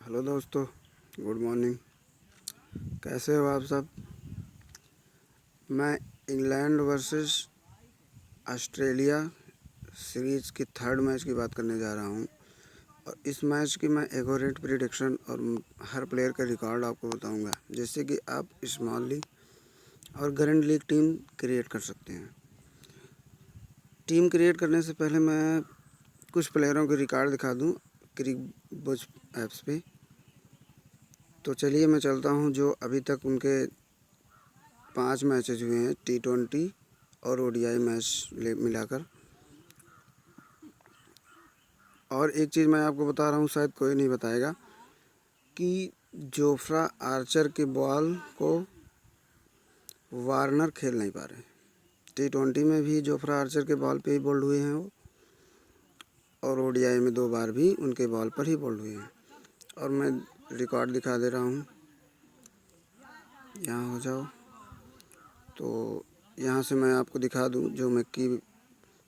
Hello दोस्तों, good morning. कैसे हो आप सब। मैं इंग्लैंड वर्सेस ऑस्ट्रेलिया सीरीज़ की थर्ड मैच की बात करने जा रहा हूं और इस मैच की मैं एक्यूरेट प्रिडिक्शन और हर प्लेयर का रिकॉर्ड आपको बताऊंगा, जिससे कि आप स्मॉल लीग और ग्रैंड लीग टीम क्रिएट कर सकते हैं। टीम क्रिएट करने से पहले मैं कुछ प्लेयरों के रिकॉर्ड दिखा दूं क्रिकबज़ ऐप्स पे। तो चलिए मैं चलता हूं जो अभी तक उनके 5 मैचेज हुए हैं, T20 और ODI मैच मिलाकर। और एक चीज़ मैं आपको बता रहा हूँ, शायद कोई नहीं बताएगा, कि जोफ्रा आर्चर के बॉल को वार्नर खेल नहीं पा रहे। T20 में भी जोफ्रा आर्चर के बॉल पे ही बोल्ड हुए हैं वो, और ODI में 2 बार भी उनके बॉल पर ही बोल्ड हुए हैं। और मैं रिकॉर्ड दिखा दे रहा हूँ, यहाँ हो जाओ। तो यहाँ से मैं आपको दिखा दूँ जो मैं की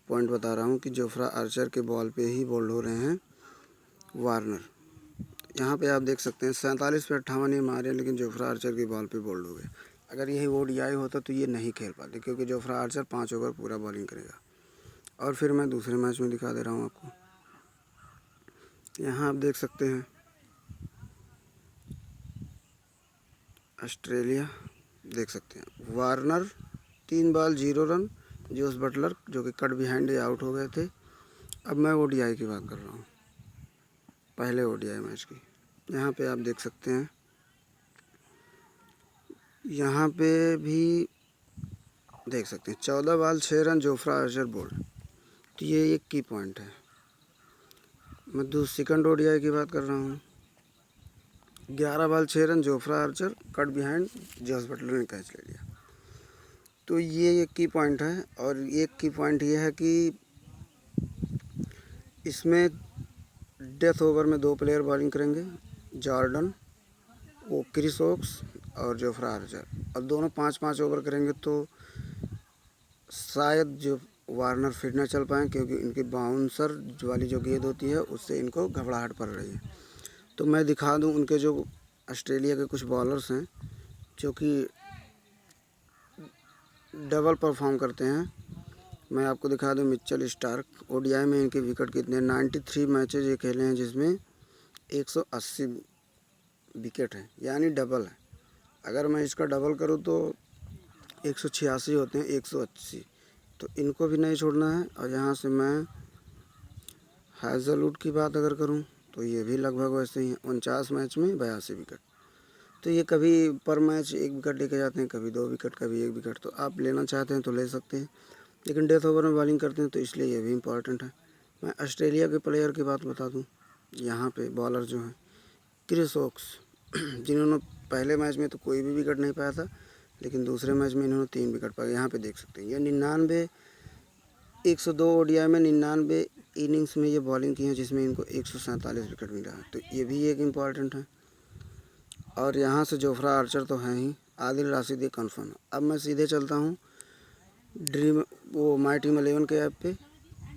पॉइंट बता रहा हूँ कि जोफ्रा आर्चर के बॉल पे ही बोल्ड हो रहे हैं वार्नर। यहाँ पे आप देख सकते हैं 47 पे 58 ये मारे, लेकिन जोफ्रा आर्चर की बॉल पे बोल्ड हो गए। अगर यही ODI होता तो ये नहीं खेल पाते, क्योंकि जोफ्रा आर्चर 5 ओवर पूरा बॉलिंग करेगा। और फिर मैं दूसरे मैच में दिखा दे रहा हूँ आपको। यहाँ आप देख सकते हैं ऑस्ट्रेलिया, देख सकते हैं Warner 3 ball 0 run, Jos Buttler जो कि कट बिहाइंड आउट हो गए थे। अब मैं ODI की बात कर रहा हूँ, पहले ODI मैच की। यहाँ पे आप देख सकते हैं, यहाँ पे भी देख सकते हैं 14 ball 6 run Jofra Archer bowled. तो ये एक की पॉइंट है। मैं सेकंड ODI की बात कर रहा हूँ, 11 ball 6 run Jofra Archer, caught behind Jos Buttler ने कैच ले लिया। तो ये एक की पॉइंट है। और एक की पॉइंट ये है कि इसमें डेथ ओवर में 2 प्लेयर बॉलिंग करेंगे, जॉर्डन वो क्रिस ओक्स और जोफ्रा आर्चर। अब दोनों 5-5 ओवर करेंगे तो शायद जो वार्नर फिर न चल पाएँ, क्योंकि इनकी बाउंसर वाली जो गेंद होती है उससे इनको घबराहट पड़ रही है। तो मैं दिखा दूं उनके जो ऑस्ट्रेलिया के कुछ बॉलर्स हैं जो कि डबल परफॉर्म करते हैं। मैं आपको दिखा दूं मिचेल स्टार्क। ODI में इनके विकेट कितने 93 मैचेज ये खेले हैं, जिसमें 180 विकेट हैं, यानी डबल है। अगर मैं इसका डबल करूं तो 186 होते हैं, 180। तो इनको भी नहीं छोड़ना है। और यहाँ से मैं हैज़लवुड की बात अगर करूं तो ये भी लगभग वैसे ही हैं, 49 मैच में 82 विकेट। तो ये कभी पर मैच 1 विकेट लेके जाते हैं, कभी 2 विकेट, कभी 1 विकेट। तो आप लेना चाहते हैं तो ले सकते हैं, लेकिन डेथ ओवर में बॉलिंग करते हैं तो इसलिए ये भी इम्पॉर्टेंट है। मैं ऑस्ट्रेलिया के प्लेयर की बात बता दूँ। यहाँ पे बॉलर जो हैं क्रिस ओक्स, जिन्होंने पहले मैच में तो कोई भी विकेट नहीं पाया था, लेकिन दूसरे मैच में इन्होंने 3 विकेट पाए। यहाँ पे देख सकते हैं ये 102 ODI में 99 इनिंग्स में ये बॉलिंग की है, जिसमें इनको 147 विकेट मिला है। तो ये भी एक इम्पॉर्टेंट है। और यहाँ से जोफ्रा आर्चर तो हैं ही, आदिल राशिद ये कन्फर्म है। अब मैं सीधे चलता हूँ माई टीम 11 के ऐप पे,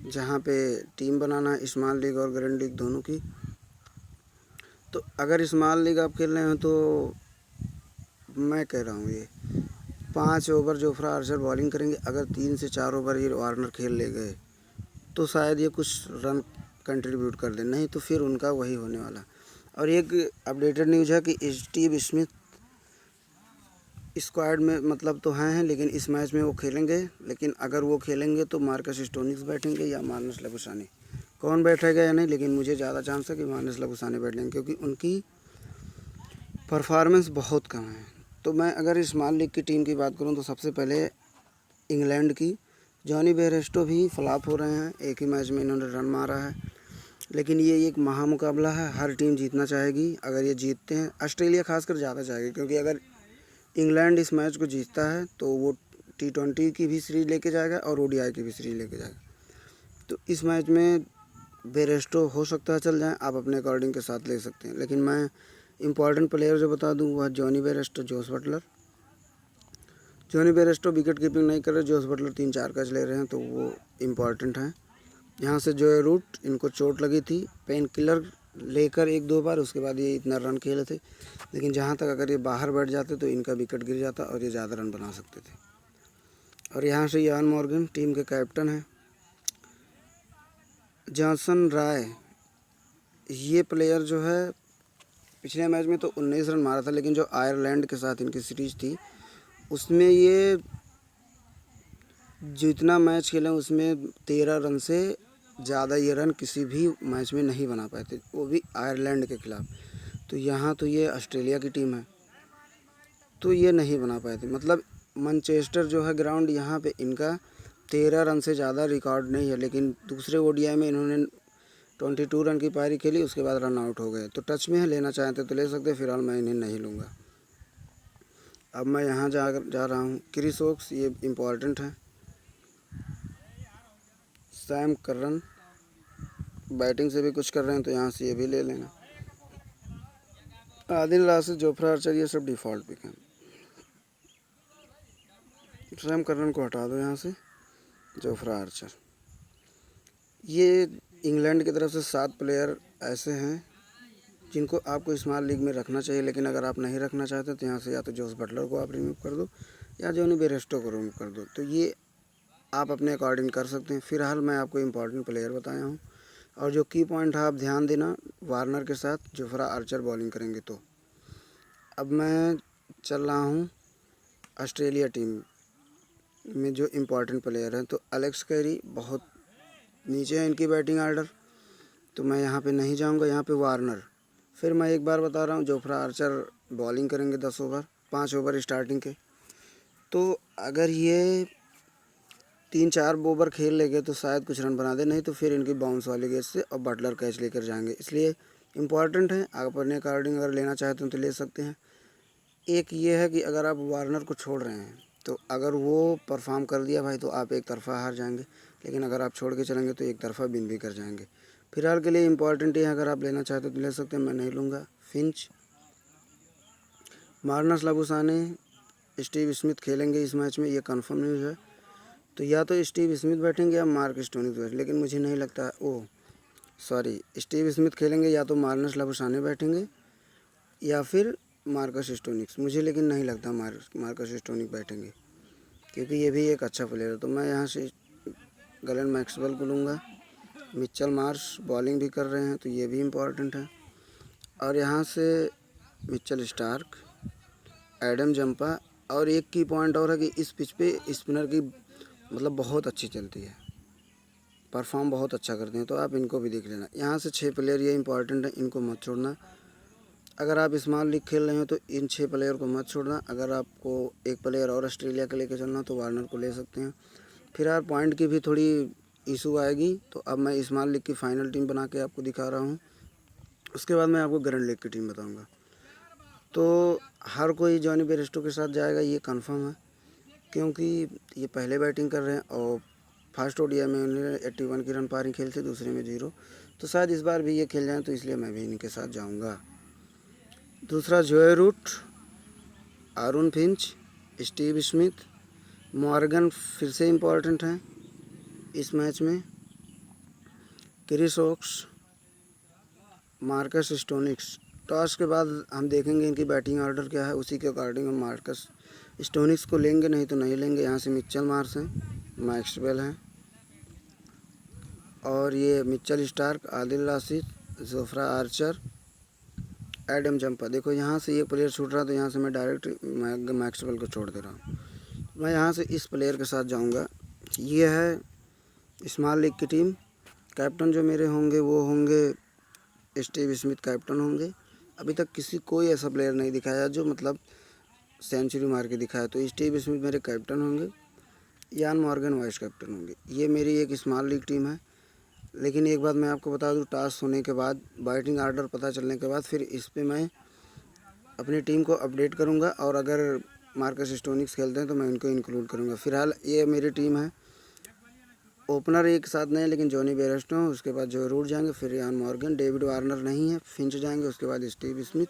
जहाँ पे टीम बनाना है स्मॉल लीग और ग्रैंड लीग दोनों की। तो अगर स्मॉल लीग आप खेल रहे हैं तो मैं कह रहा हूँ ये 5 ओवर जोफ्रा आर्चर बॉलिंग करेंगे। अगर 3 से 4 ओवर ये वार्नर खेल ले गए तो शायद ये कुछ रन कंट्रीब्यूट कर दें, नहीं तो फिर उनका वही होने वाला। और एक अपडेटेड न्यूज़ है कि स्टीव स्मिथ स्क्वाड में मतलब तो हैं, लेकिन इस मैच में वो खेलेंगे। लेकिन अगर वो खेलेंगे तो मार्कस स्टोनिस बैठेंगे या मार्नस लबुशानी, कौन बैठेगा या नहीं, लेकिन मुझे ज़्यादा चांस है कि मार्नस लबुशानी बैठ लेंगे, क्योंकि उनकी परफॉर्मेंस बहुत कम है। तो मैं अगर स्मॉल लीग की टीम की बात करूं तो सबसे पहले इंग्लैंड की जॉनी बेयरस्टो भी फ्लॉप हो रहे हैं। एक ही मैच में इन्होंने रन मारा है, लेकिन ये एक महामुकाबला है, हर टीम जीतना चाहेगी। अगर ये जीतते हैं, ऑस्ट्रेलिया खासकर ज़्यादा चाहेगी, क्योंकि अगर इंग्लैंड इस मैच को जीतता है तो वो T20 की भी सीरीज लेके जाएगा और ODI की भी सीरीज लेके जाएगा। तो इस मैच में बेयरस्टो हो सकता है चल जाएं, आप अपने अकॉर्डिंग के साथ ले सकते हैं। लेकिन मैं इंपॉर्टेंट प्लेयर जो बता दूं वह Jonny Bairstow, Jos Buttler. Jonny Bairstow wicket keeping नहीं कर रहे, जोस बटलर 3-4 कैच ले रहे हैं, तो वो इम्पॉर्टेंट हैं। यहाँ से जोए रूट, इनको चोट लगी थी, पेन किलर लेकर 1-2 बार, उसके बाद ये इतना रन खेले थे। लेकिन जहाँ तक अगर ये बाहर बैठ जाते तो इनका विकेट गिर जाता और ये ज़्यादा रन बना सकते थे। और यहाँ से यान मॉर्गन टीम के कैप्टन हैं। जॉनसन राय, ये प्लेयर जो है पिछले मैच में तो 19 रन मारा था, लेकिन जो आयरलैंड के साथ इनकी सीरीज थी उसमें ये जितना मैच खेले उसमें 13 रन से ज़्यादा ये रन किसी भी मैच में नहीं बना पाए थे, वो भी आयरलैंड के ख़िलाफ़। तो यहाँ तो ये ऑस्ट्रेलिया की टीम है तो ये नहीं बना पाए थे। मतलब मैनचेस्टर जो है ग्राउंड, यहाँ पे इनका 13 रन से ज़्यादा रिकॉर्ड नहीं है, लेकिन दूसरे ओडीआई में इन्होंने 22 रन की पारी खेली, उसके बाद रन आउट हो गए। तो टच में है, लेना चाहते तो ले सकते, फिलहाल मैं इन्हें नहीं लूँगा। अब मैं यहाँ जा रहा हूँ क्रिस वोक्स, ये इम्पॉर्टेंट है। सैम करन बैटिंग से भी कुछ कर रहे हैं तो यहाँ से ये भी ले लेना। आदिल राशिद, जोफ्रा आर्चर, ये सब डिफ़ॉल्ट पिक हैं। सैम करन को हटा दो यहाँ से, जोफ्रा आर्चर। ये इंग्लैंड की तरफ से 7 प्लेयर ऐसे हैं जिनको आपको स्मॉल लीग में रखना चाहिए, लेकिन अगर आप नहीं रखना चाहते तो यहाँ से या तो जोस बटलर को आप रिमूव कर दो या जोनी बेयरस्टो को रिमूव कर दो। तो ये आप अपने अकॉर्डिंग कर सकते हैं। फिलहाल मैं आपको इम्पॉर्टेंट प्लेयर बताया हूँ, और जो की पॉइंट है आप ध्यान देना, वार्नर के साथ जोफ्रा आर्चर बॉलिंग करेंगे। तो अब मैं चल रहा हूँ ऑस्ट्रेलिया टीम में जो इम्पोर्टेंट प्लेयर हैं। तो एलेक्स कैरी बहुत नीचे है इनकी बैटिंग आर्डर, तो मैं यहाँ पे नहीं जाऊँगा। यहाँ पे वार्नर, फिर मैं एक बार बता रहा हूँ, जोफ्रा आर्चर बॉलिंग करेंगे 10 ओवर, 5 ओवर स्टार्टिंग के। तो अगर ये 3-4 ओवर खेल लेंगे तो शायद कुछ रन बना दे, नहीं तो फिर इनकी बाउंस वाली गेंद से और बटलर कैच लेकर जाएंगे। इसलिए इम्पॉर्टेंट है, आप अपने अकॉर्डिंग अगर लेना चाहते हैं तो ले सकते हैं। एक ये है कि अगर आप वार्नर को छोड़ रहे हैं तो अगर वो परफॉर्म कर दिया भाई तो आप एक तरफा हार जाएंगे, लेकिन अगर आप छोड़ के चलेंगे तो एक तरफा विन भी कर जाएंगे। फिलहाल के लिए इम्पॉर्टेंट है, अगर आप लेना चाहते तो ले सकते हैं, मैं नहीं लूँगा। फिंच, मार्नस लाबुसाने, स्टीव स्मिथ खेलेंगे इस मैच में, ये कंफर्म न्यूज़ है। तो या तो स्टीव स्मिथ बैठेंगे या मार्क स्टोनिस बैठेंगे, लेकिन मुझे नहीं लगता, स्टीव स्मिथ खेलेंगे या तो मार्नस लाबुसाने बैठेंगे या फिर मार्कस स्टोनिक्स, मुझे लेकिन नहीं लगता मार्कस स्टोनिक बैठेंगे, क्योंकि ये भी एक अच्छा प्लेयर है। तो मैं यहाँ से गलेन मैक्सवेल को लूँगा। मिचेल मार्श बॉलिंग भी कर रहे हैं तो ये भी इम्पॉर्टेंट है। और यहाँ से मिचेल स्टार्क, एडम जंपा, और एक की पॉइंट और है कि इस पिच पे स्पिनर की मतलब बहुत अच्छी चलती है, परफॉर्म बहुत अच्छा करते हैं, तो आप इनको भी देख लेना। यहाँ से 6 प्लेयर ये इंपॉर्टेंट है, इनको मत छोड़ना। अगर आप स्मॉल लीग खेल रहे हो तो इन 6 प्लेयर को मत छोड़ना। अगर आपको एक प्लेयर और ऑस्ट्रेलिया के लेके चलना तो वार्नर को ले सकते हैं। फिर यार पॉइंट की भी थोड़ी इशू आएगी, तो अब मैं स्मॉल लीग की फ़ाइनल टीम बना के आपको दिखा रहा हूँ, उसके बाद मैं आपको ग्रैंड लीग की टीम बताऊँगा। तो हर कोई जॉनी बेयरस्टो के साथ जाएगा, ये कंफर्म है, क्योंकि ये पहले बैटिंग कर रहे हैं और फर्स्ट ओडीआई में उन्होंने 81 की रन पारी खेल थे, दूसरे में 0, तो शायद इस बार भी ये खेल जाएँ, तो इसलिए मैं भी इनके साथ जाऊँगा। दूसरा Joe Root, Aaron Finch, Steve Smith, Morgan फिर से इम्पॉर्टेंट हैं इस मैच में, Chris Woakes, Marcus Stoinis. Toss के बाद हम देखेंगे इनकी बैटिंग ऑर्डर क्या है, उसी के अकॉर्डिंग हम मार्कस स्टोनिक्स को लेंगे, नहीं तो नहीं लेंगे। यहाँ से मिचेल मार्श हैं, मैक्सवेल हैं, और ये Mitchell Starc, Adil Rashid, Jofra Archer, Adam Zampa. देखो यहाँ से ये प्लेयर छूट रहा, तो यहाँ से मैं डायरेक्ट मैक्सवेल को छोड़ दे रहा हूँ। मैं यहाँ से इस प्लेयर के साथ जाऊँगा। ये है स्मॉल लीग की टीम। कैप्टन जो मेरे होंगे वो होंगे स्टीव स्मिथ, कैप्टन होंगे। अभी तक कोई ऐसा प्लेयर नहीं दिखाया जो मतलब सेंचुरी मार के दिखाया, तो स्टीव स्मिथ मेरे कैप्टन होंगे, यान मॉर्गन वाइस कैप्टन होंगे। ये मेरी एक स्मॉल लीग टीम है। लेकिन एक बात मैं आपको बता दूं, टॉस होने के बाद, बैटिंग आर्डर पता चलने के बाद, फिर इस पे मैं अपनी टीम को अपडेट करूंगा, और अगर मार्कस स्टोनिक्स खेलते हैं तो मैं इनको इंक्लूड करूंगा। फिलहाल ये मेरी टीम है। ओपनर एक साथ नहीं, लेकिन जॉनी बेयरस्टो, उसके बाद जो रूट जाएंगे, फिर यान मॉर्गन, डेविड वार्नर नहीं है, फिंच जाएंगे, उसके बाद स्टीव स्मिथ।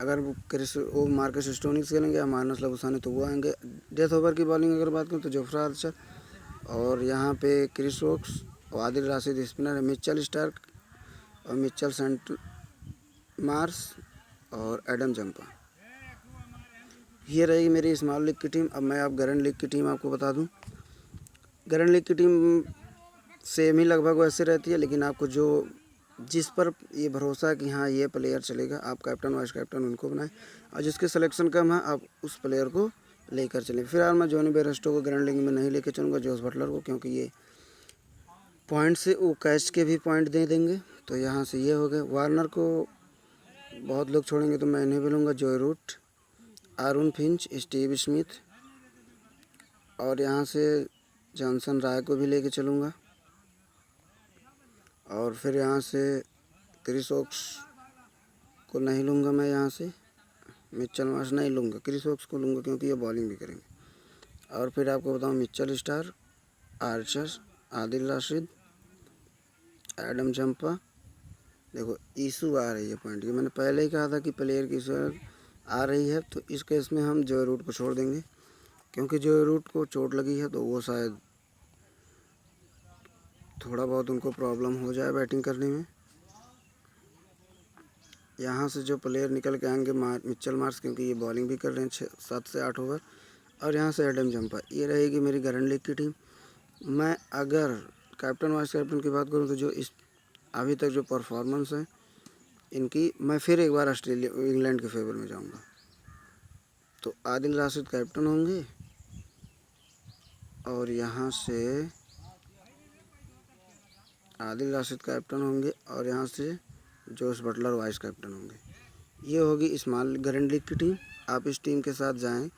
अगर वो मार्कस स्टोनिक्स खेलेंगे या मार्नस लाबुसाने तो वो आएंगे। डेथ ओवर की बॉलिंग अगर बात करूँ तो जोफ्रा आर्चर, और यहाँ पे क्रिस वोक्स और आदिल राशिद स्पिनर है, मिचेल स्टार्क, और मिचेल सेंट मार्स और एडम जंपा। ये रहेगी मेरी स्मॉल लीग की टीम। अब मैं आप ग्रैंड लीग की टीम आपको बता दूं। ग्रैंड लीग की टीम सेम ही लगभग वैसे रहती है, लेकिन आपको जो जिस पर ये भरोसा है कि हाँ ये प्लेयर चलेगा, आप कैप्टन वाइस कैप्टन उनको बनाएं, और जिसके सिलेक्शन कम है आप उस प्लेयर को लेकर चलें। फिलहाल मैं जॉनी बेयरस्टो को ग्रैंड लीग में नहीं लेकर चलूँगा, जोस बटलर को, क्योंकि ये पॉइंट से वो कैच के भी पॉइंट दे देंगे। तो यहाँ से ये हो गए। वार्नर को बहुत लोग छोड़ेंगे तो मैं इन्हें भी लूँगा, Joe Root, Aaron Finch, Steve Smith, और यहाँ से जॉनसन राय को भी लेके चलूँगा। और फिर यहाँ से क्रिस वोक्स को नहीं लूँगा मैं, यहाँ से मिचेल मार्श नहीं लूँगा, क्रिस वोक्स को लूँगा क्योंकि ये बॉलिंग भी करेंगे। और फिर आपको बताऊँ, Mitchell star, Archer, Adil Rashid, Adam Zampa. देखो इशू आ रही है पॉइंट की, मैंने पहले ही कहा था कि प्लेयर की इशू आ रही है, तो इस केस में हम जॉय रूट को छोड़ देंगे, क्योंकि जॉय रूट को चोट लगी है तो वो शायद थोड़ा बहुत उनको प्रॉब्लम हो जाए बैटिंग करने में। यहाँ से जो प्लेयर निकल के आएंगे, मिचेल मार्श, क्योंकि ये बॉलिंग भी कर रहे हैं 7 से 8 ओवर, और यहाँ से एडम जंपा। ये रहेगी मेरी ग्रैंड लीग की टीम। मैं अगर कैप्टन वाइस कैप्टन की बात करूँ तो जो इस अभी तक जो परफॉर्मेंस है इनकी, मैं फिर एक बार इंग्लैंड के फेवर में जाऊँगा। तो आदिल राशिद कैप्टन होंगे, और यहाँ से आदिल राशिद कैप्टन होंगे, और यहाँ से जोस बटलर वाइस कैप्टन होंगे। ये होगी स्मॉल ग्रैंड लीग की टीम। आप इस टीम के साथ जाएं।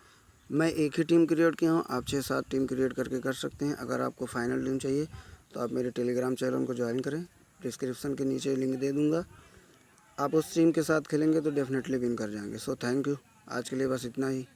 मैं एक ही टीम क्रिएट किया हूँ, आप 6-7 टीम क्रिएट करके कर सकते हैं। अगर आपको फाइनल टीम चाहिए तो आप मेरे टेलीग्राम चैनल को ज्वाइन करें, डिस्क्रिप्शन के नीचे लिंक दे दूँगा। आप उस टीम के साथ खेलेंगे तो डेफिनेटली विन कर जाएंगे। So thank you. आज के लिए बस इतना ही।